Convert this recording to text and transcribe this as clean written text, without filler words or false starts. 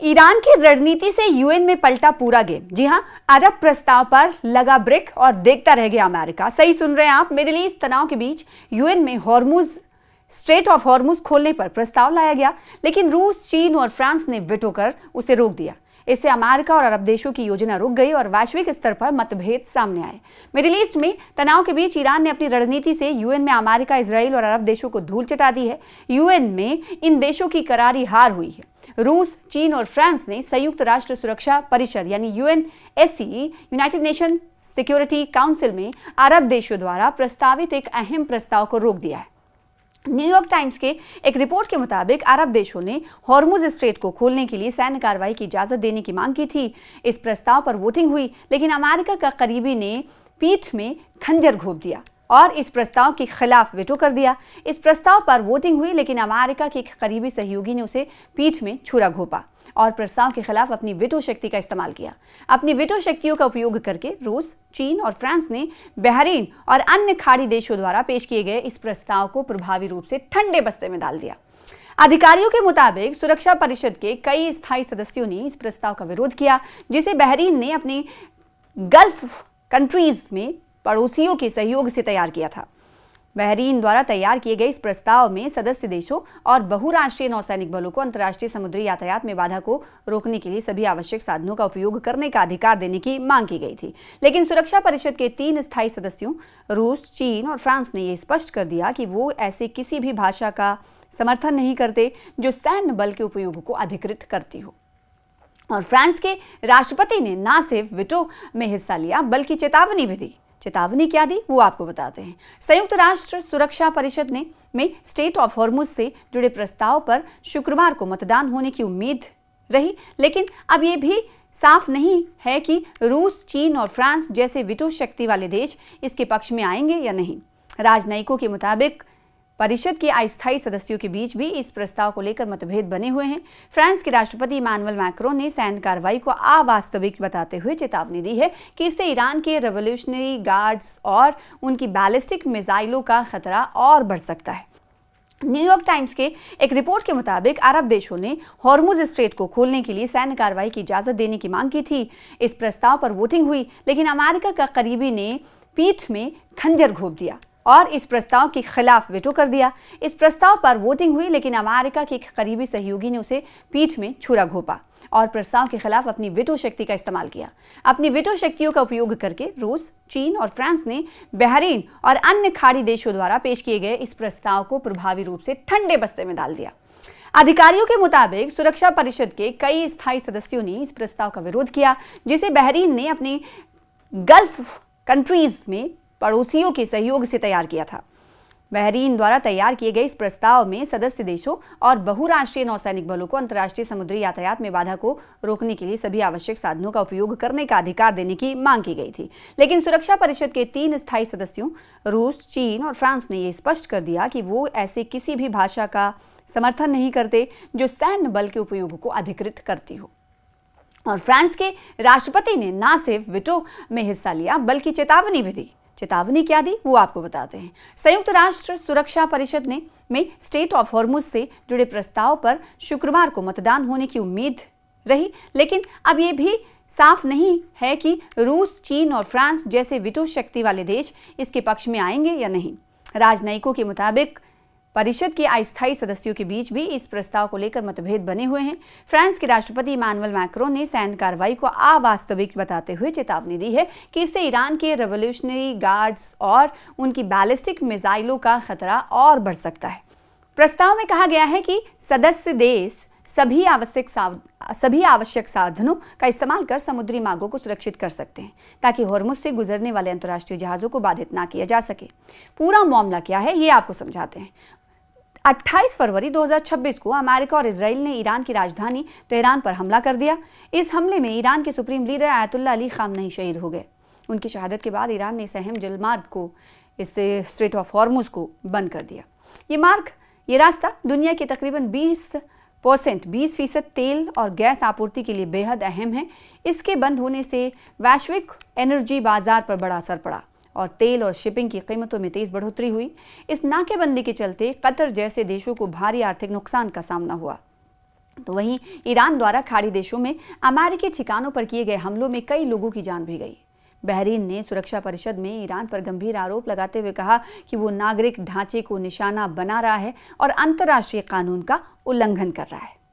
Iran की रणनीति से यूएन में पलटा पूरा गेम। जी हां, अरब प्रस्ताव पर लगा ब्रेक और देखता रह गया अमेरिका। सही सुन रहे हैं आप। मिडिल ईस्ट तनाव के बीच यूएन में स्ट्रेट ऑफ हॉर्मुज खोलने पर प्रस्ताव लाया गया, लेकिन रूस, चीन और फ्रांस ने वेटो कर उसे रोक दिया। इससे अमेरिका और अरब देशों की योजना रुक गई और वैश्विक स्तर पर मतभेद सामने आए। मिडिल ईस्ट में तनाव के बीच ईरान ने अपनी रणनीति से यूएन में अमेरिका, इजराइल और अरब देशों को धूल चटा दी है। यूएन में इन देशों की करारी हार हुई है। रूस, चीन और फ्रांस ने संयुक्त राष्ट्र सुरक्षा परिषद यानी UNSC, United nation security council में अरब देशों द्वारा प्रस्तावित एक अहम प्रस्ताव को रोक दिया है। न्यूयॉर्क टाइम्स के एक रिपोर्ट के मुताबिक अरब देशों ने हॉर्मुज स्ट्रेट को खोलने के लिए सैन्य कार्रवाई की इजाजत देने की मांग की थी। इस प्रस्ताव पर वोटिंग हुई, लेकिन अमेरिका का करीबी ने पीठ में खंजर घोंप दिया और इस प्रस्ताव के खिलाफ वेटो कर दिया। इस प्रस्ताव पर वोटिंग हुई, लेकिन अमेरिका के एक करीबी सहयोगी ने उसे पीठ में छुरा घोंपा और प्रस्ताव के खिलाफ अपनी वेटो शक्ति का इस्तेमाल किया। अपनी वेटो शक्तियों का उपयोग करके रूस, चीन और फ्रांस ने बहरीन और अन्य खाड़ी देशों द्वारा पेश किए गए इस प्रस्ताव को प्रभावी रूप से ठंडे बस्ते में डाल दिया। अधिकारियों के मुताबिक सुरक्षा परिषद के कई स्थायी सदस्यों ने इस प्रस्ताव का विरोध किया, जिसे बहरीन ने अपनी गल्फ कंट्रीज में पड़ोसियों के सहयोग से तैयार किया था। बहरीन द्वारा तैयार किए गए इस प्रस्ताव में सदस्य देशों और बहुराष्ट्रीय नौसैनिक बलों को अंतर्राष्ट्रीय समुद्री यातायात में बाधा को रोकने के लिए सभी आवश्यक साधनों का उपयोग करने का अधिकार देने की मांग की गई थी। लेकिन सुरक्षा परिषद के 3 स्थायी सदस्यों रूस, चीन और फ्रांस ने यह स्पष्ट कर दिया कि वो ऐसे किसी भी भाषा का समर्थन नहीं करते जो सैन्य बल के उपयोग को अधिकृत करती हो। और फ्रांस के राष्ट्रपति ने न सिर्फ वेटो में हिस्सा लिया, बल्कि चेतावनी भी दी। चेतावनी क्या दी, वो आपको बताते हैं। संयुक्त राष्ट्र सुरक्षा परिषद में स्ट्रेट ऑफ हॉर्मुज से जुड़े प्रस्ताव पर शुक्रवार को मतदान होने की उम्मीद रही, लेकिन अब ये भी साफ नहीं है कि रूस, चीन और फ्रांस जैसे वेटो शक्ति वाले देश इसके पक्ष में आएंगे या नहीं। राजनयिकों के मुताबिक परिषद के अस्थायी सदस्यों के बीच भी इस प्रस्ताव को लेकर मतभेद बने हुए हैं। फ्रांस के राष्ट्रपति इमानुएल मैक्रों ने सैन्य कार्रवाई को अवास्तविक बताते हुए चेतावनी दी है कि इससे ईरान के रेवोल्यूशनरी गार्ड्स और उनकी बैलिस्टिक मिसाइलों का खतरा और बढ़ सकता है। न्यूयॉर्क टाइम्स के एक रिपोर्ट के मुताबिक अरब देशों ने हॉर्मुज स्ट्रेट को खोलने के लिए सैन्य कार्रवाई की इजाजत देने की मांग की थी। इस प्रस्ताव पर वोटिंग हुई, लेकिन अमेरिका का करीबी ने पीठ में खंजर घोंप दिया और इस प्रस्ताव के खिलाफ वेटो कर दिया। इस प्रस्ताव पर वोटिंग हुई, लेकिन अमेरिका के एक करीबी सहयोगी ने उसे पीठ में छुरा घोंपा और प्रस्ताव के खिलाफ अपनी वेटो शक्ति का इस्तेमाल किया। अपनी वेटो शक्तियों का उपयोग करके रूस, चीन और फ्रांस ने बहरीन और अन्य खाड़ी देशों द्वारा पेश किए गए इस प्रस्ताव को प्रभावी रूप से ठंडे बस्ते में डाल दिया। अधिकारियों के मुताबिक सुरक्षा परिषद के कई स्थायी सदस्यों ने इस प्रस्ताव का विरोध किया, जिसे बहरीन ने अपनी गल्फ कंट्रीज में पड़ोसियों के सहयोग से तैयार किया था। बहरीन द्वारा तैयार किए गए इस प्रस्ताव में सदस्य देशों और बहुराष्ट्रीय नौसैनिक बलों को अंतर्राष्ट्रीय समुद्री यातायात में बाधा को रोकने के लिए सभी आवश्यक साधनों का उपयोग करने का अधिकार देने की मांग की गई थी। लेकिन सुरक्षा परिषद के 3 स्थायी सदस्यों रूस, चीन और फ्रांस ने यह स्पष्ट कर दिया कि वो ऐसे किसी भी भाषा का समर्थन नहीं करते जो सैन्य बल के उपयोग को अधिकृत करती हो। और फ्रांस के राष्ट्रपति ने न सिर्फ वेटो में हिस्सा लिया, बल्कि चेतावनी भी दी। चेतावनी क्या दी, वो आपको बताते हैं। संयुक्त राष्ट्र सुरक्षा परिषद में स्ट्रेट ऑफ हॉर्मुज से जुड़े प्रस्ताव पर शुक्रवार को मतदान होने की उम्मीद रही, लेकिन अब ये भी साफ नहीं है कि रूस, चीन और फ्रांस जैसे वेटो शक्ति वाले देश इसके पक्ष में आएंगे या नहीं। राजनयिकों के मुताबिक परिषद के अस्थायी सदस्यों के बीच भी इस प्रस्ताव को लेकर मतभेद बने हुए हैं। फ्रांस के राष्ट्रपति इमानुएल मैक्रों ने सैन्य कार्रवाई को अवास्तविक बताते हुए चेतावनी दी है कि इससे ईरान के रेवोल्यूशनरी गार्ड्स और उनकी बैलिस्टिक मिसाइलों का खतरा और बढ़ सकता है। प्रस्ताव में कहा गया है कि सदस्य देश सभी आवश्यक साधनों का इस्तेमाल कर समुद्री मार्गों को सुरक्षित कर सकते हैं, ताकि हॉर्मुज से गुजरने वाले अंतर्राष्ट्रीय जहाजों को बाधित न किया जा सके। पूरा मामला क्या है, ये आपको समझाते हैं। 28 फरवरी 2026 को अमेरिका और इजराइल ने ईरान की राजधानी तेहरान पर हमला कर दिया। इस हमले में ईरान के supreme leader ayatollah Ali Khamenei शहीद हो गए। उनकी शहादत के बाद ईरान ने इस अहम जलमार्ग को, इससे स्ट्रेट ऑफ हॉर्मुज को बंद कर दिया। ये रास्ता दुनिया के तकरीबन 20% तेल और गैस आपूर्ति के लिए बेहद अहम है। इसके बंद होने से वैश्विक एनर्जी बाजार पर बड़ा असर पड़ा और तेल और शिपिंग की कीमतों में तेज बढ़ोतरी हुई। इस नाकेबंदी के चलते कतर जैसे देशों को भारी आर्थिक नुकसान का सामना हुआ। तो वहीं ईरान द्वारा खाड़ी देशों में अमेरिकी ठिकानों पर किए गए हमलों में कई लोगों की जान भी गई। बहरीन ने सुरक्षा परिषद में ईरान पर गंभीर आरोप लगाते हुए कहा कि वो नागरिक ढांचे को निशाना बना रहा है और अंतर्राष्ट्रीय कानून का उल्लंघन कर रहा है।